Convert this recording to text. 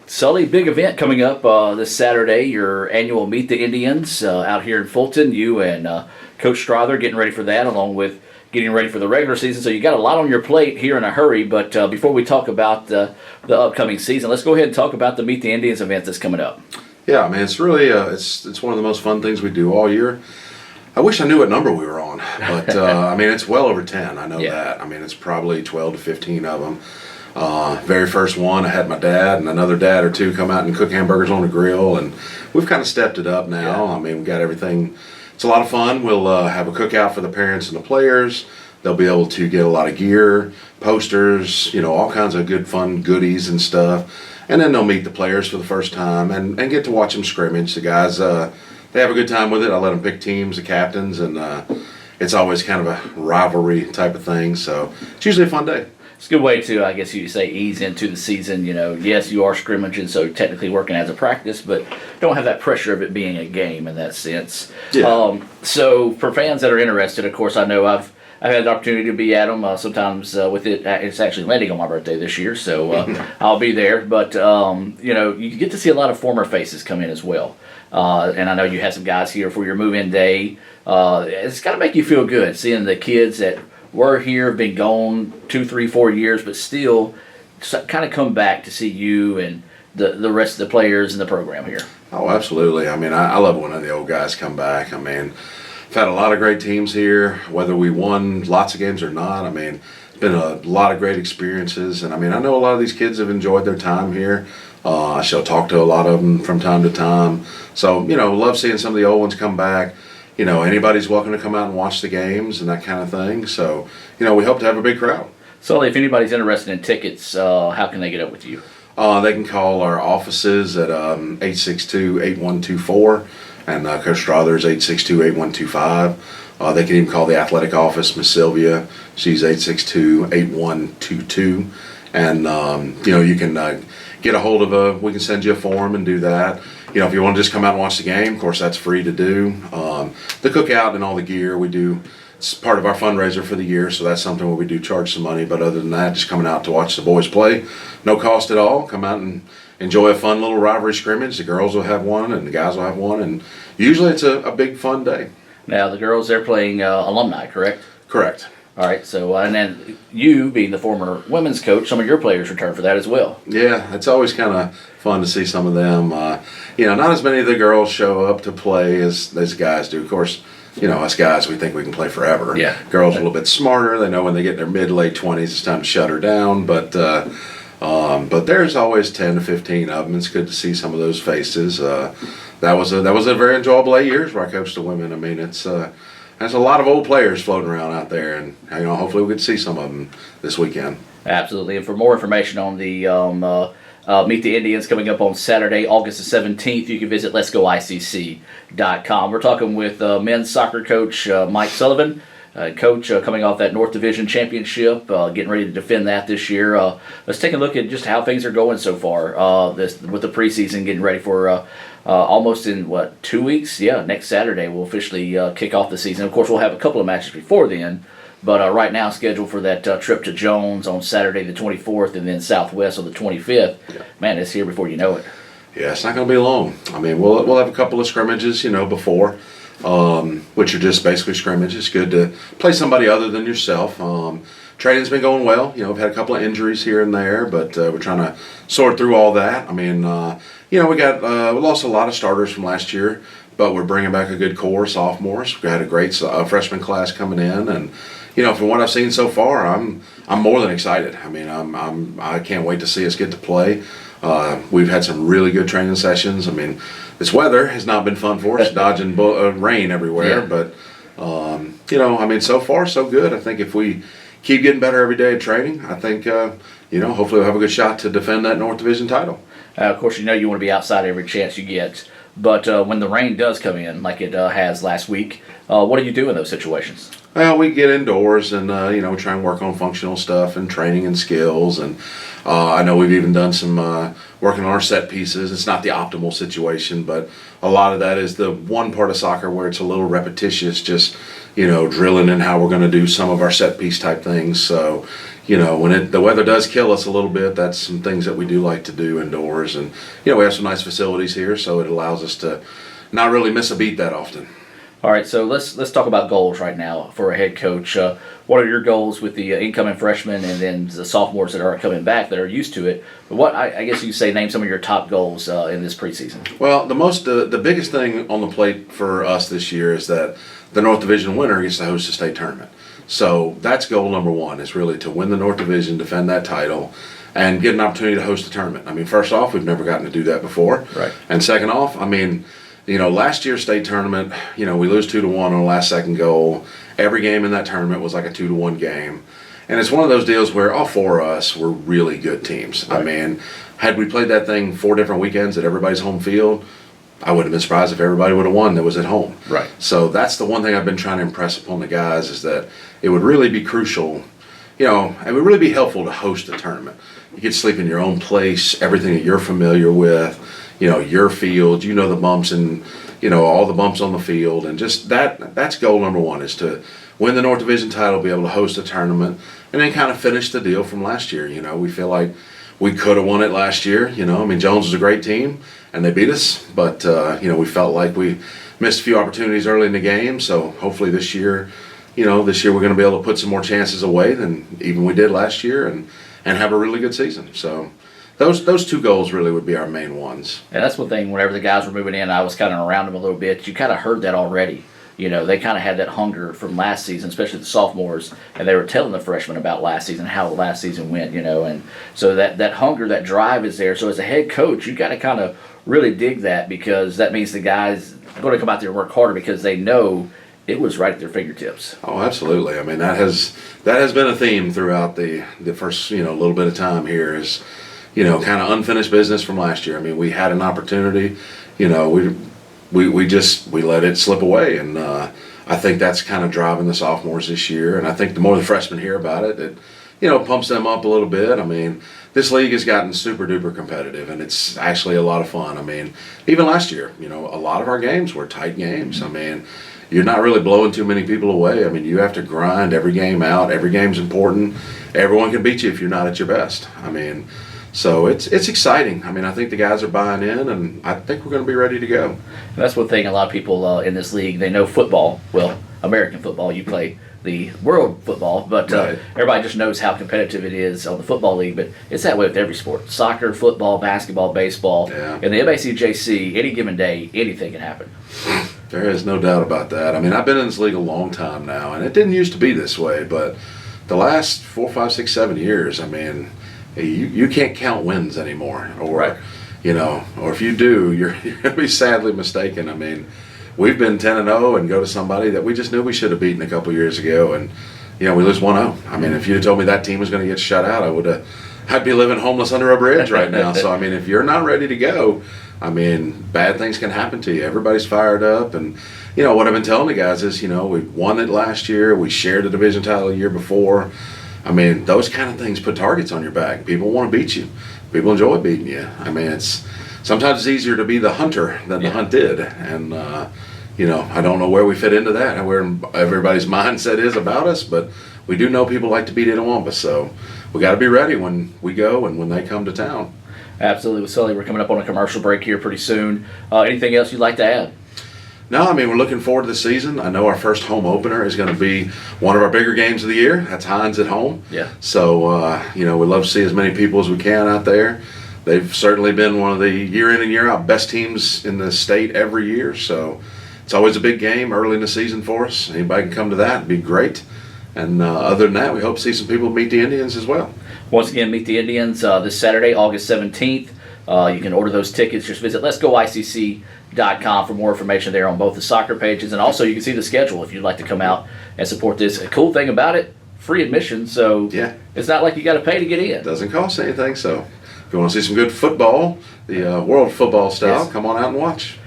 Sully, big event coming up this Saturday, your annual Meet the Indians out here in Fulton. You and Coach Strother getting ready for that, along with getting ready for the regular season. So you got a lot on your plate here in a hurry. But before we talk about the upcoming season, let's go ahead and talk about the Meet the Indians event that's coming up. Yeah, man, it's really it's one of the most fun things we do all year. I wish I knew what number we were on, but I mean, it's well over 10. I know that. I mean, it's probably 12 to 15 of them. Very first one, I had my dad and another dad or two come out and cook hamburgers on the grill, and we've kind of stepped it up now. I mean, we've got everything. It's a lot of fun. We'll have a cookout for the parents and the players. They'll be able to get a lot of gear, posters, all kinds of good fun goodies and stuff. And then they'll meet the players for the first time and get to watch them scrimmage. The guys, they have a good time with it. I let them pick teams, the captains, and it's always kind of a rivalry type of thing. So it's usually a fun day. It's a good way to, I guess you say, ease into the season. Yes, you are scrimmaging, so technically working as a practice, but don't have that pressure of it being a game in that sense. Yeah. So for fans that are interested, of course, I know I've had the opportunity to be at them sometimes with it. It's actually landing on my birthday this year, so I'll be there. But, you get to see a lot of former faces come in as well. And I know you had some guys here for your move-in day. It's got to make you feel good seeing the kids that were here, been gone 2, 3, 4 years, but still kind of come back to see you and the rest of the players in the program here. Oh, absolutely. I mean, I love when the old guys come back. I mean, I've had a lot of great teams here, whether we won lots of games or not. I mean, it's been a lot of great experiences. And, I mean, I know a lot of these kids have enjoyed their time here. I shall talk to a lot of them from time to time. So, love seeing some of the old ones come back. Anybody's welcome to come out and watch the games and that kind of thing. So, we hope to have a big crowd. Sully, if anybody's interested in tickets, how can they get up with you? They can call our offices at 862-8124, and Coach Strother's 862-8125. They can even call the athletic office, Miss Sylvia. She's 862-8122. And, you can get a hold of we can send you a form and do that. If you want to just come out and watch the game, of course, that's free to do. The cookout and all the gear we do, it's part of our fundraiser for the year, so that's something where we do charge some money. But other than that, just coming out to watch the boys play, no cost at all. Come out and enjoy a fun little rivalry scrimmage. The girls will have one and the guys will have one, and usually it's a big fun day. Now, the girls, they're playing alumni, correct? Correct. All right, so and then you being the former women's coach, some of your players return for that as well. Yeah, it's always kind of fun to see some of them. Not as many of the girls show up to play as guys do. Of course, us guys, we think we can play forever. Yeah. Girls are a little bit smarter. They know when they get in their mid-late 20s, it's time to shut her down. But there's always 10 to 15 of them. It's good to see some of those faces. That was a very enjoyable 8 years where I coached the women. I mean, there's a lot of old players floating around out there, and hopefully we get to see some of them this weekend. Absolutely. And for more information on the Meet the Indians coming up on Saturday, August the 17th, you can visit letsgoicc.com. We're talking with men's soccer coach Mike Sullivan. Coach coming off that North Division championship, getting ready to defend that this year. Let's take a look at just how things are going so far with the preseason, getting ready for almost in, 2 weeks? Yeah, next Saturday we'll officially kick off the season. Of course, we'll have a couple of matches before then, but right now scheduled for that trip to Jones on Saturday the 24th and then Southwest on the 25th. Yeah. Man, it's here before you know it. Yeah, it's not going to be long. I mean, we'll have a couple of scrimmages, before. Which are just basically scrimmages. It's good to play somebody other than yourself. Training's been going well. We've had a couple of injuries here and there, but we're trying to sort through all that. I mean, we lost a lot of starters from last year, but we're bringing back a good core, sophomores. We had a great freshman class coming in, and from what I've seen so far, I'm more than excited. I mean, I can't wait to see us get to play. We've had some really good training sessions. I mean, this weather has not been fun for us, dodging rain everywhere. Yeah. But, so far so good. I think if we keep getting better every day at training, I think, hopefully we'll have a good shot to defend that North Division title. Of course, you want to be outside every chance you get. But when the rain does come in, like it has last week, what do you do in those situations? Well, we get indoors and, we try and work on functional stuff and training and skills. And I know we've even done some working on our set pieces. It's not the optimal situation, but a lot of that is the one part of soccer where it's a little repetitious, just, drilling in how we're going to do some of our set piece type things. So, when the weather does kill us a little bit, that's some things that we do like to do indoors. And, we have some nice facilities here, so it allows us to not really miss a beat that often. All right, so let's talk about goals right now for a head coach. What are your goals with the incoming freshmen and then the sophomores that are coming back that are used to it? What I guess you say, name some of your top goals in this preseason. Well, the biggest thing on the plate for us this year is that the North Division winner gets to host a state tournament. So that's goal number one, is really to win the North Division, defend that title, and get an opportunity to host a tournament. I mean, first off, we've never gotten to do that before. Right. And second off, I mean, last year's state tournament, we lose 2-1 on the last second goal. Every game in that tournament was like a 2-1 game. And it's one of those deals where all four of us were really good teams. Right. I mean, had we played that thing 4 different weekends at everybody's home field, I wouldn't have been surprised if everybody would have won that was at home. Right. So that's the one thing I've been trying to impress upon the guys, is that it would really be crucial, it would really be helpful to host a tournament. You get to sleep in your own place, everything that you're familiar with, your field, the bumps and, all the bumps on the field. And just that's goal number one, is to win the North Division title, be able to host a tournament, and then kind of finish the deal from last year. We feel like we could have won it last year. I mean, Jones was a great team, and they beat us. But, we felt like we missed a few opportunities early in the game. So hopefully this year, we're going to be able to put some more chances away than even we did last year, and have a really good season. So those two goals really would be our main ones. And that's one thing, whenever the guys were moving in, I was kind of around them a little bit. You kind of heard that already. They kind of had that hunger from last season, especially the sophomores, and they were telling the freshmen about last season, how last season went, and so that hunger, that drive is there. So as a head coach, you got to kind of really dig that, because that means the guys are going to come out there and work harder because they know it was right at their fingertips. Oh, absolutely. I mean, that has been a theme throughout the first, little bit of time here, is, kind of unfinished business from last year. I mean, we had an opportunity, we let it slip away, and I think that's kind of driving the sophomores this year. And I think the more the freshmen hear about it, it pumps them up a little bit. I mean, this league has gotten super duper competitive, and it's actually a lot of fun. I mean, even last year, a lot of our games were tight games. I mean, you're not really blowing too many people away. I mean, you have to grind every game out. Every game's important. Everyone can beat you if you're not at your best. I mean, so it's exciting. I mean, I think the guys are buying in, and I think we're going to be ready to go. And that's one thing, a lot of people in this league, they know football. Well, American football, you play the world football, but Right. Everybody just knows how competitive it is on the football league. But it's that way with every sport: soccer, football, basketball, baseball. Yeah. In the MACJC, any given day, anything can happen. There is no doubt about that. I mean, I've been in this league a long time now, and it didn't used to be this way, but the last 4, 5, 6, 7 years, I mean, you can't count wins anymore, or Right. or if you do, you're going to be sadly mistaken. I mean, we've been 10-0 and go to somebody that we just knew we should have beaten a couple years ago, and we lose 1-0. I mean, if you'd have told me that team was going to get shut out, I'd be living homeless under a bridge right now. So I mean, if you're not ready to go, I mean, bad things can happen to you. Everybody's fired up, and what I've been telling the guys is, we won it last year. We shared the division title the year before. I mean, those kind of things put targets on your back. People want to beat you. People enjoy beating you. I mean, sometimes it's easier to be the hunter than the hunted, and I don't know where we fit into that, where everybody's mindset is about us, but we do know people like to beat Itawamba, so we got to be ready when we go and when they come to town. Absolutely. With Sully, we're coming up on a commercial break here pretty soon. Anything else you'd like to add? No, I mean, we're looking forward to the season. I know our first home opener is going to be one of our bigger games of the year. That's Hines at home. Yeah. So, we'd love to see as many people as we can out there. They've certainly been one of the year in and year out best teams in the state every year. So it's always a big game early in the season for us. Anybody can come to that. It'd be great. And other than that, we hope to see some people meet the Indians as well. Once again, meet the Indians this Saturday, August 17th. You can order those tickets. Just visit letsgoicc.com for more information there on both the soccer pages, and also you can see the schedule if you'd like to come out and support this. A cool thing about it, free admission, so yeah, it's not like you got to pay to get in. It doesn't cost anything, so if you want to see some good football, the world football style, Yes. come on out and watch.